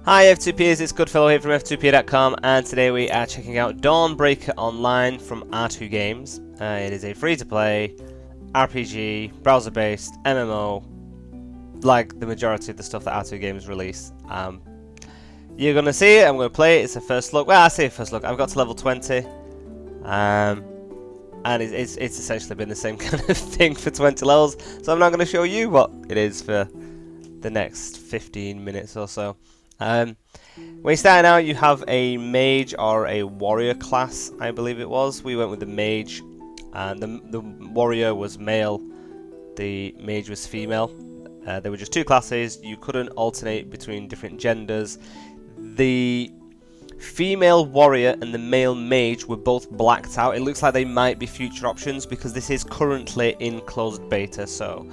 Hi F2Pers, it's Goodfellow here from F2P.com, and today we are checking out Dawnbreaker Online from R2 Games. It is a free-to-play RPG, browser-based MMO, like the majority of the stuff that R2 Games release. You're going to see it, I'm going to play it, it's a first look. Well, I say first look, I've got to level 20, and it's essentially been the same kind of thing for 20 levels, so I'm not going to show you what it is for the next 15 minutes or so. When you're starting out, you have a mage or a warrior class, I believe it was. We went with the mage, and the warrior was male, the mage was female. There were just two classes. You couldn't alternate between different genders. The female warrior and the male mage were both blacked out. It looks like they might be future options because this is currently in closed beta, so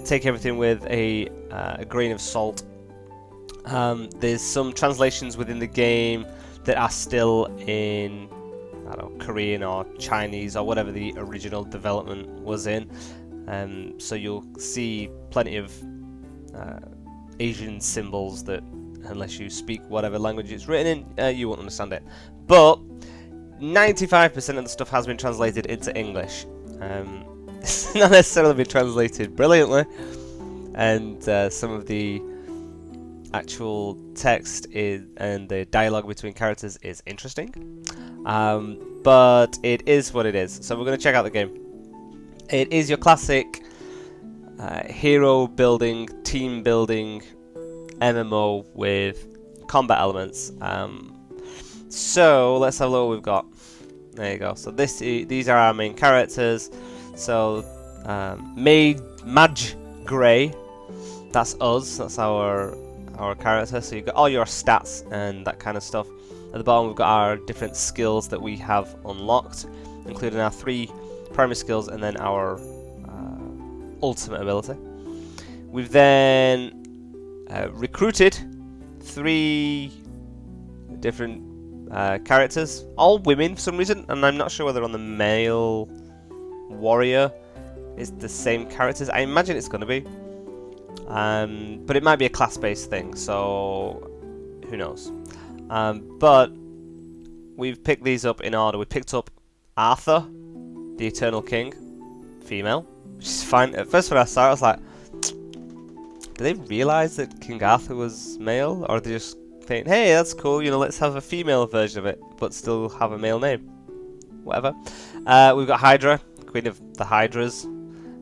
take everything with a grain of salt. There's some translations within the game that are still in, I don't know, Korean or Chinese or whatever the original development was in. So you'll see plenty of Asian symbols that, unless you speak whatever language it's written in, you won't understand it. But 95% of the stuff has been translated into English. It's not necessarily been translated brilliantly, and some of the actual text and the dialogue between characters is interesting, but it is what it is. So we're going to check out the game. It is your classic hero building, team building MMO with combat elements. So let's have a look what we've got. There you go. So these are our main characters. So Mage Grey, that's us. That's our character. So you've got all your stats and that kind of stuff. At the bottom we've got our different skills that we have unlocked, including our 3 primary skills and then our ultimate ability. We've then recruited 3 different characters, all women for some reason, and I'm not sure whether on the male warrior is the same characters. I imagine it's going to be. But it might be a class-based thing, so who knows. But we've picked these up in order. We picked up Arthur, the Eternal King, female, which is fine. At first when I saw it, I was like, did they realise that King Arthur was male? Or they just think, hey, that's cool, you know, let's have a female version of it, but still have a male name. Whatever. We've got Hydra, Queen of the Hydras,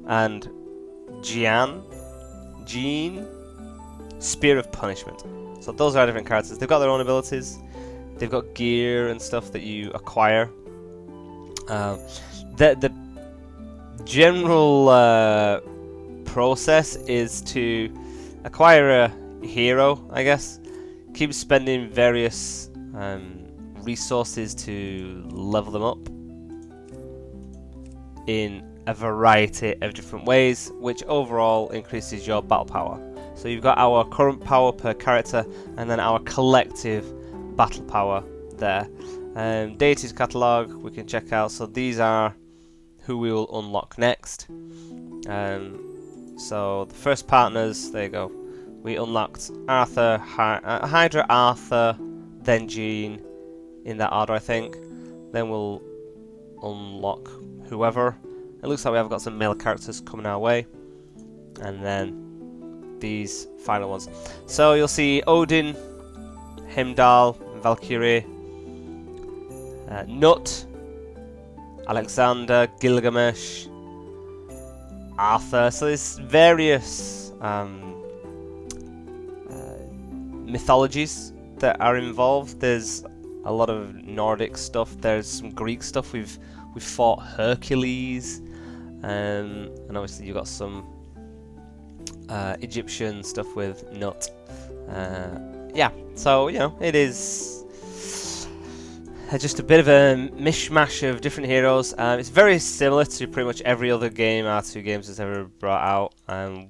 and Jean, Spear of Punishment. So those are our different characters. They've got their own abilities. They've got gear and stuff that you acquire. The general process is to acquire a hero, I guess. Keep spending various resources to level them up in a variety of different ways, which overall increases your battle power. So you've got our current power per character and then our collective battle power there. Deities catalogue we can check out, so these are who we will unlock next. So the first partners, there you go. We unlocked Arthur, Hydra, Arthur, then Jean, in that order I think. Then we'll unlock whoever. It looks like we have got some male characters coming our way, and then these final ones. So you'll see Odin, Heimdall, Valkyrie, Nut, Alexander, Gilgamesh, Arthur. So there's various mythologies that are involved. There's a lot of Nordic stuff. There's some Greek stuff. We've fought Hercules. And obviously you've got some Egyptian stuff with Nut. Yeah, so you know, it is just a bit of a mishmash of different heroes. It's very similar to pretty much every other game R2 Games has ever brought out.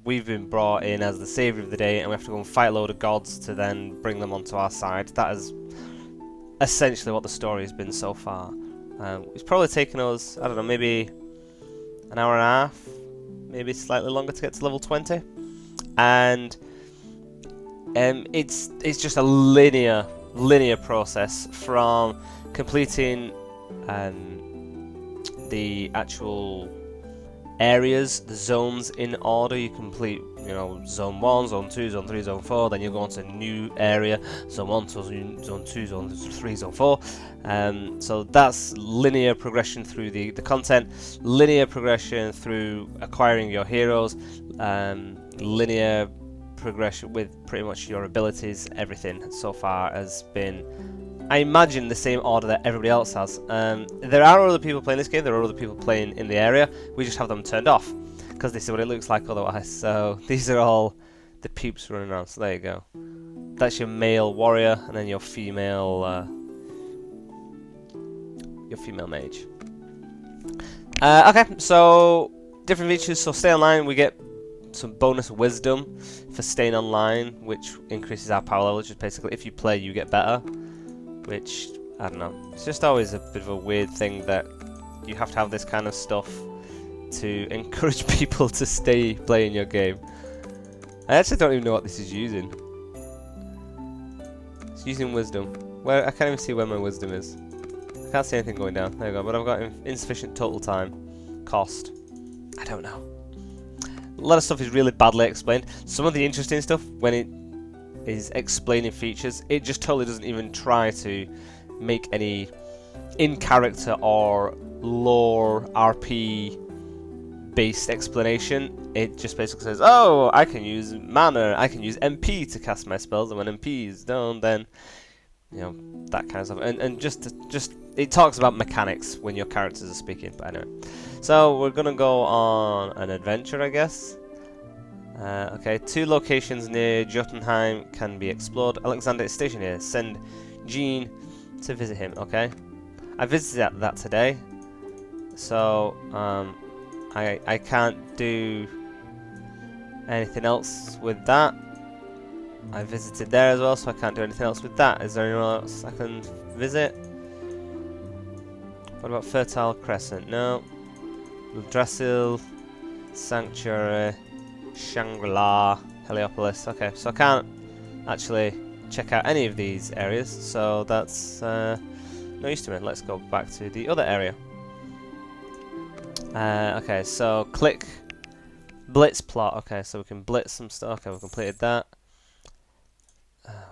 We've been brought in as the saviour of the day, and we have to go and fight a load of gods to then bring them onto our side. That is essentially what the story has been so far. It's probably taken us, I don't know, maybe an hour and a half, maybe slightly longer to get to level 20. And it's just a linear process from completing the actual areas, the zones in order. You complete, you know, zone 1, zone 2, zone 3, zone 4, then you go on to a new area, zone 1, zone 2, zone 3, zone 4. So that's linear progression through the content, linear progression through acquiring your heroes, linear progression with pretty much your abilities. Everything so far has been, I imagine, the same order that everybody else has. There are other people playing this game, there are other people playing in the area, we just have them turned off, because this is what it looks like otherwise. So these are all the peeps running around, so there you go. That's your male warrior, and then your female mage. Okay, so different features, so stay online, we get some bonus wisdom for staying online, which increases our power level. Just basically, if you play, you get better. Which, I don't know, it's just always a bit of a weird thing that you have to have this kind of stuff to encourage people to stay playing your game. I actually don't even know what this is using. It's using wisdom. Where I can't even see where my wisdom is. I can't see anything going down. There you go, but I've got insufficient total time. Cost. I don't know. A lot of stuff is really badly explained. Some of the interesting stuff, when it is explaining features, it just totally doesn't even try to make any in-character or lore RP based explanation. It just basically says, oh, I can use mana, I can use MP to cast my spells, and when MP is done, then, you know, that kind of stuff. And just it talks about mechanics when your characters are speaking. But anyway, so we're gonna go on an adventure, I guess. Okay, 2 locations near Jotunheim can be explored. Alexander is stationed here. Send Jean to visit him. Okay, I visited that today, so I can't do anything else with that. I visited there as well, so I can't do anything else with that. Is there anyone else I can visit? What about Fertile Crescent? No. Drasil, Sanctuary, Shangri-La, Heliopolis. Okay, so I can't actually check out any of these areas, so that's no use to me. Let's go back to the other area. Okay, so click Blitz Plot. Okay, so we can blitz some stuff. Okay, we've completed that.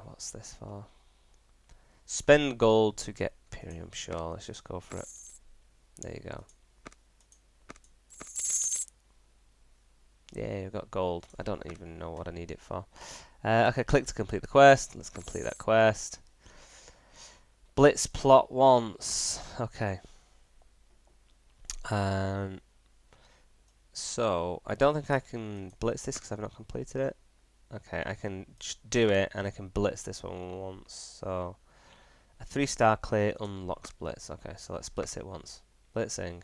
What's this for? Spend gold to get Pyrium. Sure, let's just go for it. There you go. Yeah, we've got gold. I don't even know what I need it for. Okay, click to complete the quest. Let's complete that quest. Blitz Plot once. Okay. So, I don't think I can blitz this because I've not completed it. Okay, I can just do it and I can blitz this one once. So, a 3-star clear unlocks blitz. Okay, so let's blitz it once. Blitzing.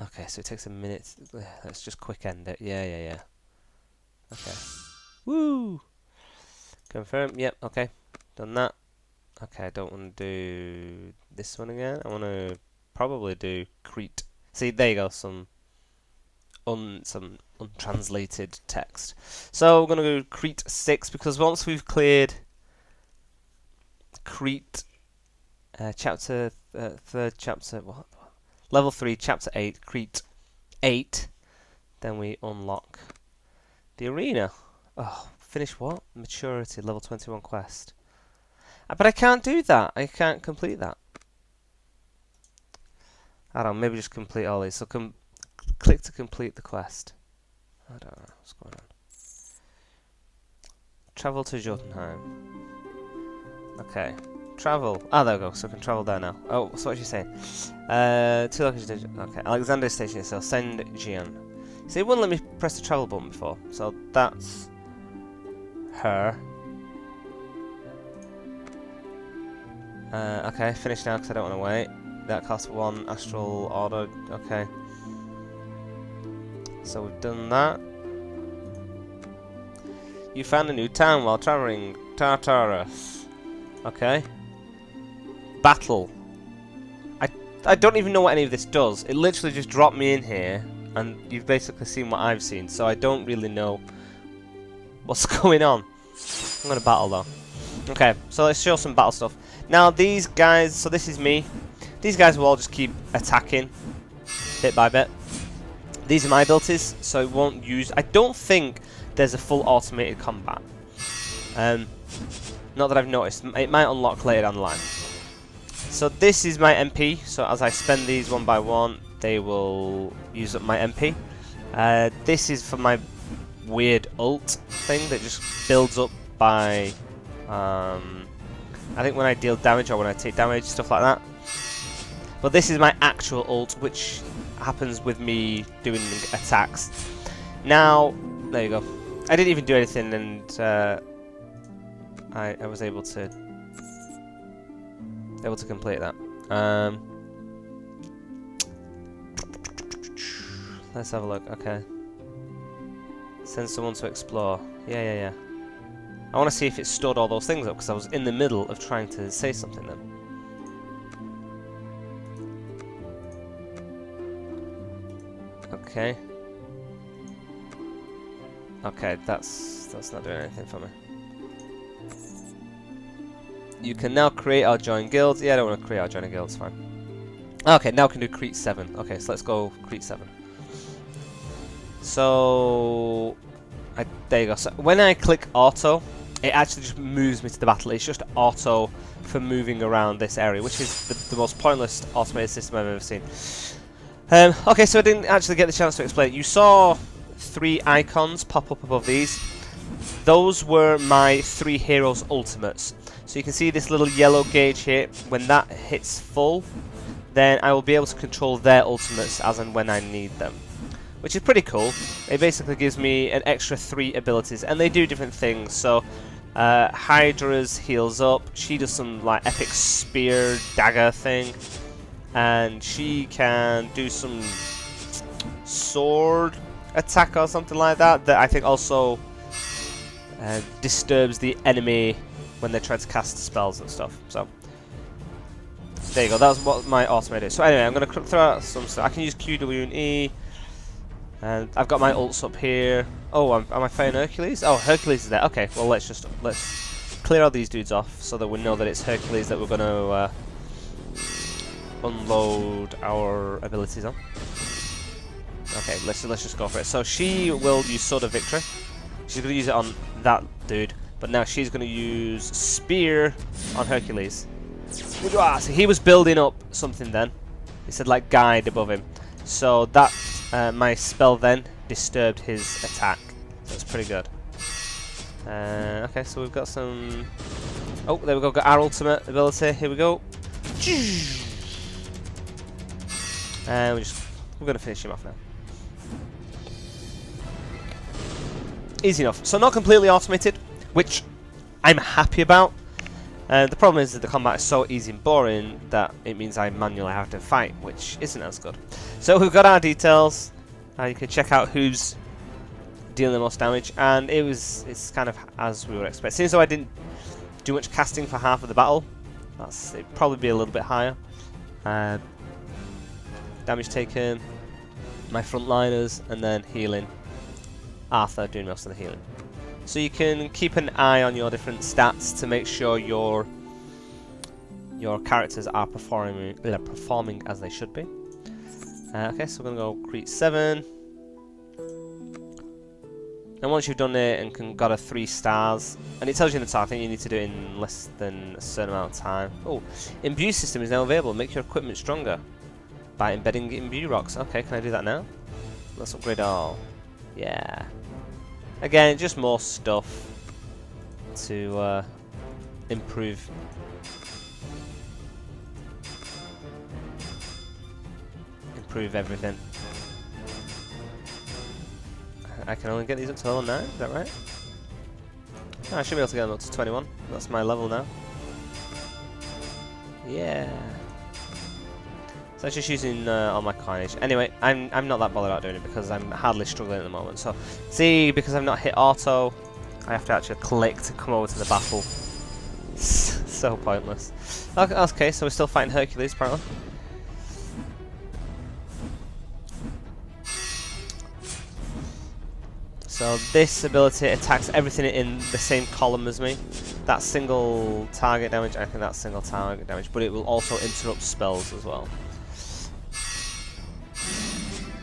Okay, so it takes a minute. Let's just quick end it. Yeah. Okay. Woo! Confirm. Yep, okay. Done that. Okay, I don't want to do this one again. I want to probably do Crete. See, there you go. Some untranslated text. So we're going to go Crete 6 because once we've cleared Crete chapter third chapter, what? Level 3, Chapter 8, Crete 8. Then we unlock the arena. Oh, finish what? Maturity, level 21 quest. But I can't do that. I can't complete that. I don't know, maybe just complete all these. So click to complete the quest. I don't know what's going on. Travel to Jotunheim. Okay. Travel. Ah, there we go. So I can travel there now. Oh, so what are you saying? 2 locations. Okay, Alexander Station. So send Gian. See, it wouldn't let me press the travel button before. So that's her. Okay, finish now because I don't want to wait. That costs 1 astral order. Okay. So we've done that. You found a new town while traveling Tartarus. Okay. Battle. I don't even know what any of this does. It literally just dropped me in here, and you've basically seen what I've seen, so I don't really know what's going on. I'm gonna battle though. Okay, so let's show some battle stuff. Now these guys, so this is me. These guys will all just keep attacking, bit by bit. These are my abilities, so it won't use... I don't think there's a full automated combat. Not that I've noticed. It might unlock later down the line. So this is my MP, so as I spend these one by one, they will use up my MP. This is for my weird ult thing that just builds up by... I think when I deal damage or when I take damage, stuff like that. But this is my actual ult, which happens with me doing attacks. Now, there you go. I didn't even do anything, and I was able to complete that. Let's have a look. Okay. Send someone to explore. Yeah. I want to see if it stored all those things up, because I was in the middle of trying to say something then. Okay. Okay, that's not doing anything for me. You can now create or join guilds. Yeah, I don't want to create or join a guild, it's fine. Okay, now we can do Crete 7. Okay, so let's go Crete 7. So... there you go. So when I click auto, it actually just moves me to the battle. It's just auto for moving around this area, which is the most pointless automated system I've ever seen. Okay, so I didn't actually get the chance to explain it. You saw 3 icons pop up above these. Those were my 3 heroes' ultimates. So you can see this little yellow gauge here. When that hits full, then I will be able to control their ultimates as and when I need them, which is pretty cool. It basically gives me an extra 3 abilities, and they do different things. So Hydra's heals up. She does some like epic spear dagger thing, and she can do some sword attack or something like that, that I think also disturbs the enemy when they try to cast spells and stuff. So there you go, that's what my automated is. So anyway, I'm going to throw out some stuff. I can use Q, W, and E, and I've got my ults up here. Oh, am I fighting Hercules? Oh, Hercules is there. Okay, well let's clear all these dudes off so that we know that it's Hercules that we're going to unload our abilities on. Okay, let's just go for it. So she will use Sword of Victory. She's going to use it on that dude, but now she's going to use Spear on Hercules. So he was building up something then. It said like guide above him. So that my spell then disturbed his attack. So it's pretty good. Okay, so we've got some... Oh, there we go. Got our ultimate ability. Here we go. And we're going to finish him off now. Easy enough. So not completely automated, which I'm happy about. The problem is that the combat is so easy and boring that it means I manually have to fight, which isn't as good. So we've got our details. You can check out who's dealing the most damage, and it's kind of as we were expecting. Since though I didn't do much casting for half of the battle, it'd probably be a little bit higher. Damage taken, my frontliners, and then healing. Arthur doing most of the healing. So you can keep an eye on your different stats to make sure your characters are performing as they should be. Okay, so we're going to go Crete 7. And once you've done it and got a 3 stars, and it tells you in the top, I think you need to do it in less than a certain amount of time. Oh, Imbue system is now available. Make your equipment stronger by embedding Imbue rocks. Okay, can I do that now? Let's upgrade all. Yeah. Again, just more stuff to improve. Improve everything. I can only get these up to level 9, is that right? Oh, I should be able to get them up to 21. That's my level now. Yeah. So I'm just using all my coinage. Anyway, I'm not that bothered about doing it because I'm hardly struggling at the moment. So, see, because I've not hit auto, I have to actually click to come over to the battle. So pointless. Okay, so we're still fighting Hercules, apparently. So this ability attacks everything in the same column as me. That's single target damage. I think that's single target damage, but it will also interrupt spells as well.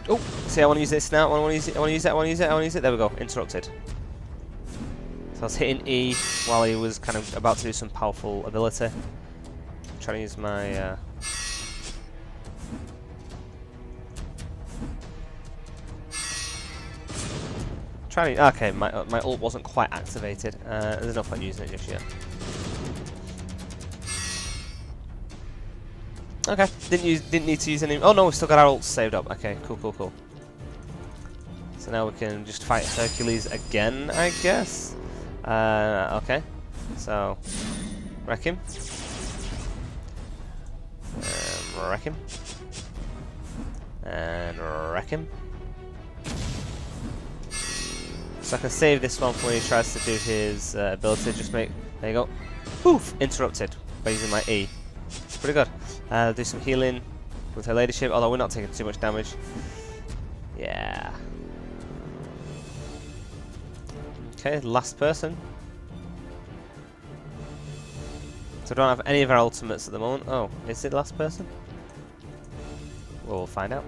Oh, see, I want to use this now. I want to use it. I want to use it. I want to use it. I want to use it. There we go. Interrupted. So I was hitting E while he was kind of about to do some powerful ability. I'm trying to use my. Okay, my ult wasn't quite activated. There's no point using it just yet. Okay, didn't need to use any. Oh no, we still got our ults saved up. Okay, cool. So now we can just fight Hercules again, I guess. Okay, so wreck him. Wreck him. And wreck him. So I can save this one for when he tries to do his ability. Just make, there you go. Poof! Interrupted by using my E. It's pretty good. Do some healing with her ladyship, although we're not taking too much damage. Yeah. Okay, last person. So I don't have any of our ultimates at the moment. Oh, is it last person? Well, we'll find out.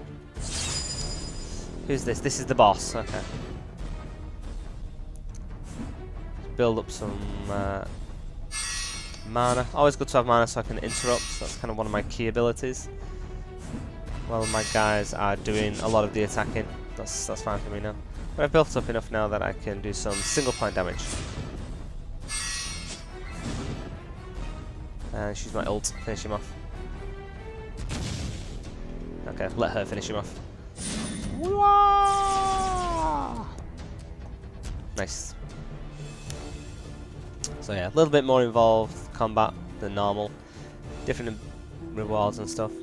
Who's this? This is the boss. Okay. Build up some mana. Always good to have mana so I can interrupt. So that's kind of one of my key abilities. While my guys are doing a lot of the attacking. That's fine for me now. But I've built up enough now that I can do some single point damage. And she's my ult. Finish him off. Okay, let her finish him off. Nice. So yeah, a little bit more involved combat than normal. Different rewards and stuff.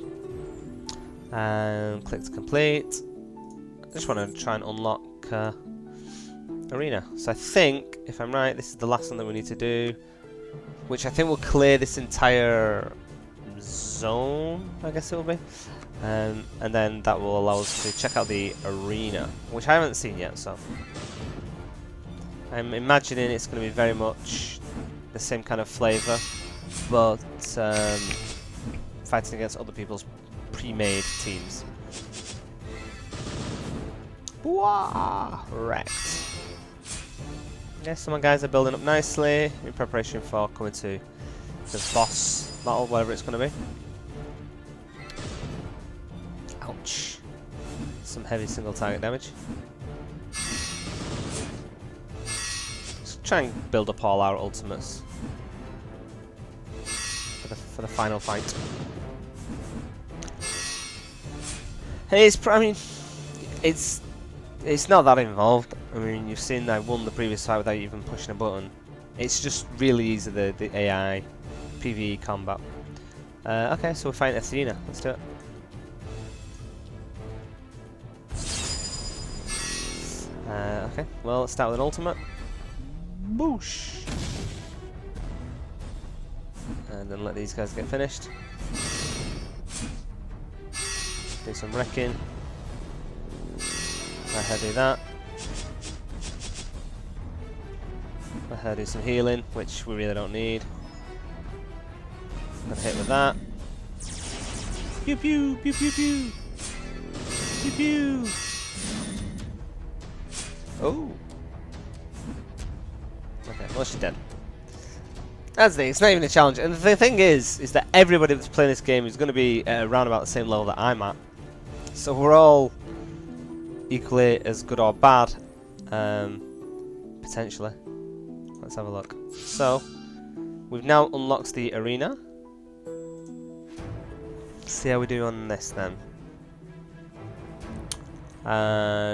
And click to complete. I just want to try and unlock Arena. So I think, if I'm right, this is the last one that we need to do. Which I think will clear this entire zone, I guess it will be. And then that will allow us to check out the Arena, which I haven't seen yet, so I'm imagining it's going to be very much the same kind of flavour, but fighting against other people's pre-made teams. Wah! Wrecked. Yeah, so my guys are building up nicely in preparation for coming to the boss battle, whatever it's going to be. Ouch. Some heavy single target damage. Try and build up all our ultimates for the final fight. Hey, it's not that involved. I mean, you've seen I won the previous fight without even pushing a button. It's just really easy, the AI PvE combat. Okay, so we're fighting Athena. Let's do it. Okay, well, let's start with an ultimate. Boosh! And then let these guys get finished. Do some wrecking. Let her do that. Let her do some healing, which we really don't need. Gonna hit with that. Pew pew! Pew pew pew! Pew pew! Oh! Okay, well she's dead. That's the thing, it's not even a challenge. And the thing is that everybody that's playing this game is going to be around about the same level that I'm at. So we're all equally as good or bad, potentially. Let's have a look. So, we've now unlocked the arena. Let's see how we do on this then.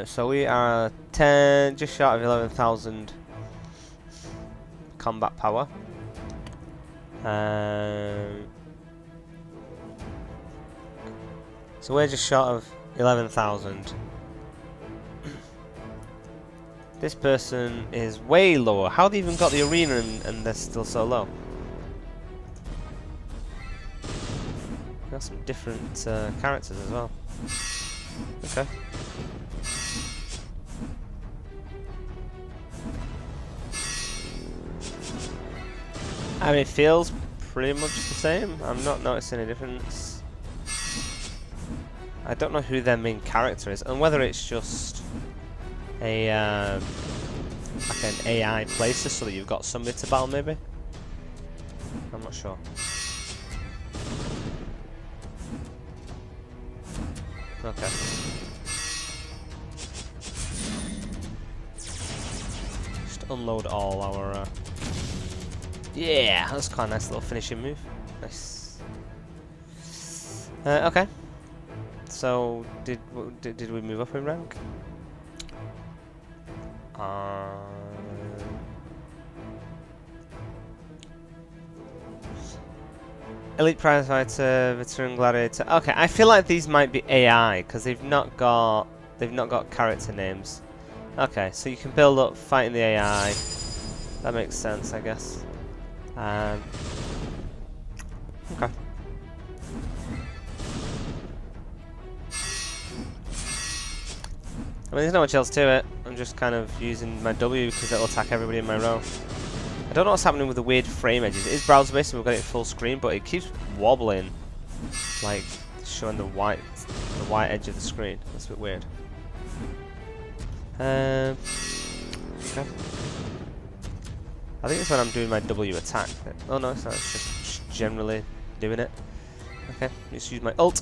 So we are just short of 11,000 combat power. So we're just short of 11,000. This person is way lower. How have they even got the arena and they're still so low? Got some different characters as well. Okay. I mean, it feels pretty much the same. I'm not noticing a difference. I don't know who their main character is, and whether it's just a like an AI placer so that you've got somebody to battle, maybe. I'm not sure. Okay. Just unload all our. Yeah, that's quite a nice little finishing move. Nice. Okay. So did we move up in rank? Elite prize fighter, veteran gladiator. Okay, I feel like these might be AI because they've not got character names. Okay, so you can build up fighting the AI. That makes sense, I guess. Okay. I mean, there's not much else to it. I'm just kind of using my W because it'll attack everybody in my row. I don't know what's happening with the weird frame edges. It is browser based and we've got it full screen, but it keeps wobbling, like showing the white edge of the screen. That's a bit weird. Okay. I think it's when I'm doing my W attack. Oh no, it's not. It's just generally doing it. Okay, let's use my ult.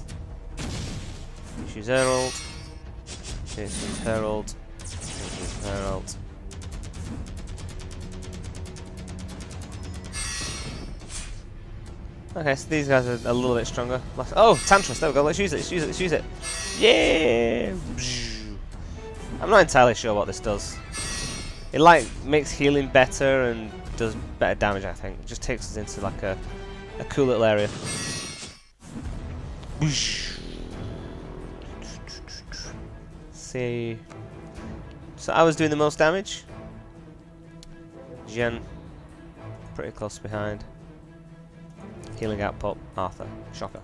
Let's use Herald. Let's use Herald. Let's use Herald. Okay, so these guys are a little bit stronger. Oh, Tantrum, there we go, let's use it, let's use it, let's use it. Yeah! I'm not entirely sure what this does. It like makes healing better and does better damage, I think. It just takes us into like a cool little area. See. So I was doing the most damage. Jen, pretty close behind. Healing output, Arthur. Shocker.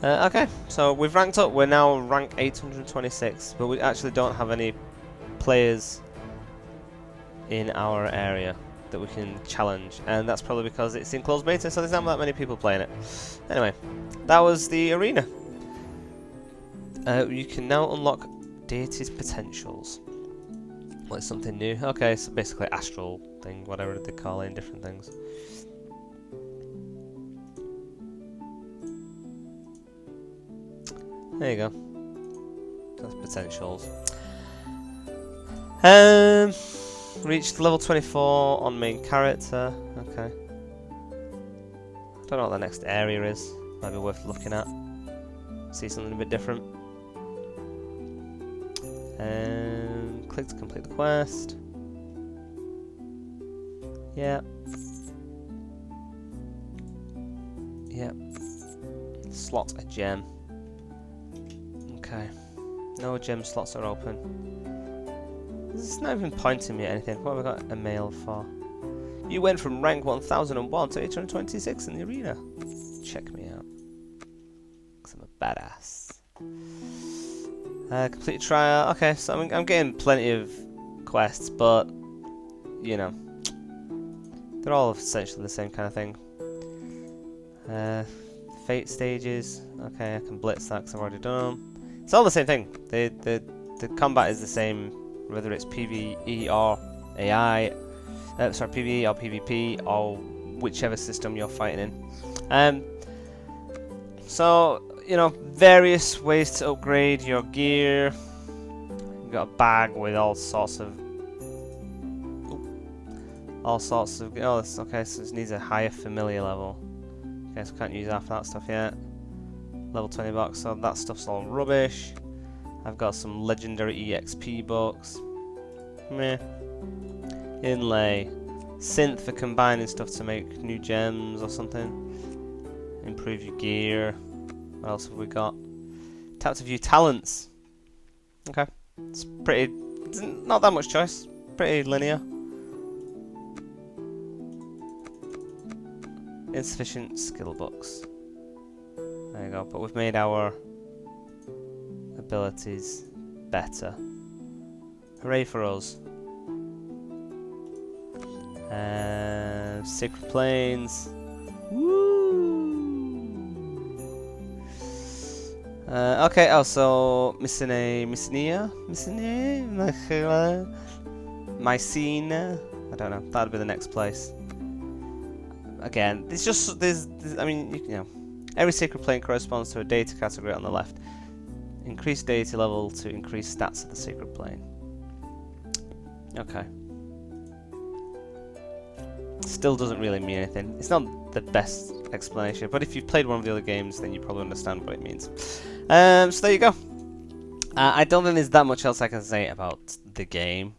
Okay, so we've ranked up. We're now rank 826, but we actually don't have any players in our area that we can challenge, and that's probably because it's in closed beta, so there's not that many people playing it. Anyway, that was the arena. You can now unlock deity's potentials. Well, it's something new. Okay, so basically astral thing, whatever they call it in different things. There you go. That's potentials. Reached level 24 on main character. Okay. Don't know what the next area is. Might be worth looking at. See something a bit different. Click to complete the quest. Yep. Yep. Slot a gem. Okay. No gem slots are open. It's not even pointing me at anything. What have I got a mail for? You went from rank 1001 to 826 in the arena. Check me out. Because I'm a badass. Complete trial. Okay, so I'm getting plenty of quests, but you know, they're all essentially the same kind of thing. Fate stages. Okay, I can blitz that because I've already done them. It's all the same thing. The combat is the same, whether it's PvE or AI. Sorry, PvE or PvP or whichever system you're fighting in. So you know, various ways to upgrade your gear. You've got a bag with all sorts of. Oh, this, okay, so this needs a higher familiar level. Okay, so can't use half of that stuff yet. Level 20 box, so that stuff's all rubbish. I've got some legendary EXP books. Meh. Inlay. Synth for combining stuff to make new gems or something. Improve your gear. What else have we got? Tap to view talents. Okay. It's pretty. It's not that much choice. Pretty linear. Insufficient skill books. There you go. But we've made our abilities better. Hooray for us. Secret Planes. Woo! Okay, also Mycenia? I don't know. That'd be the next place. Again, it's just I mean, you know, every secret plane corresponds to a data category on the left. Increase data level to increase stats of the secret plane. Okay. Still doesn't really mean anything. It's not the best explanation, but if you've played one of the other games, then you probably understand what it means. So there you go. I don't think there's that much else I can say about the game.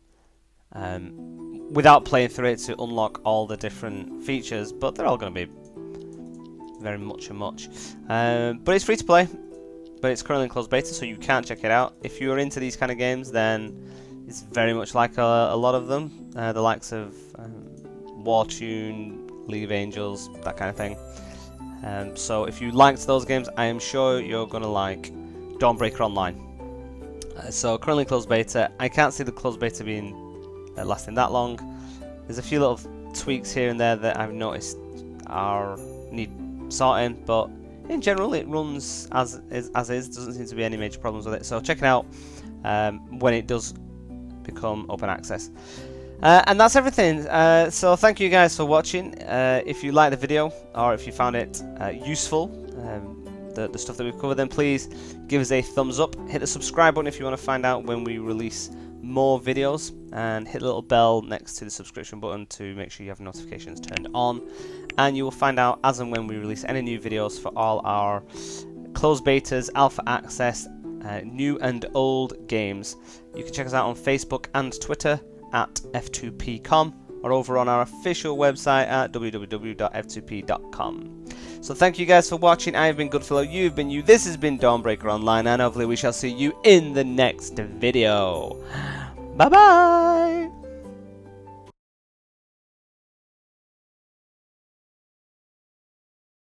Without playing through it to unlock all the different features, but they're all going to be very much a much. But it's free to play, but it's currently in closed beta, so you can't check it out. If you're into these kind of games, then it's very much like a lot of them, the likes of Wartune, League of Angels, that kind of thing. So if you liked those games, I am sure you're going to like Dawnbreaker Online. So currently closed beta. I can't see the closed beta being lasting that long. There's a few little tweaks here and there that I've noticed need sorting, but in general it runs as is. Doesn't seem to be any major problems with it. So check it out when it does become open access. And that's everything. So thank you guys for watching. If you liked the video or if you found it useful, the stuff that we've covered, then please give us a thumbs up. Hit the subscribe button if you want to find out when we release more videos, and hit the little bell next to the subscription button to make sure you have notifications turned on, and you will find out as and when we release any new videos for all our closed betas, alpha access, new and old games. You can check us out on Facebook and Twitter at f2p.com, or over on our official website at www.f2p.com. So thank you guys for watching. I have been Goodfellow, you've been you, this has been Dawnbreaker Online, and hopefully we shall see you in the next video. Bye bye!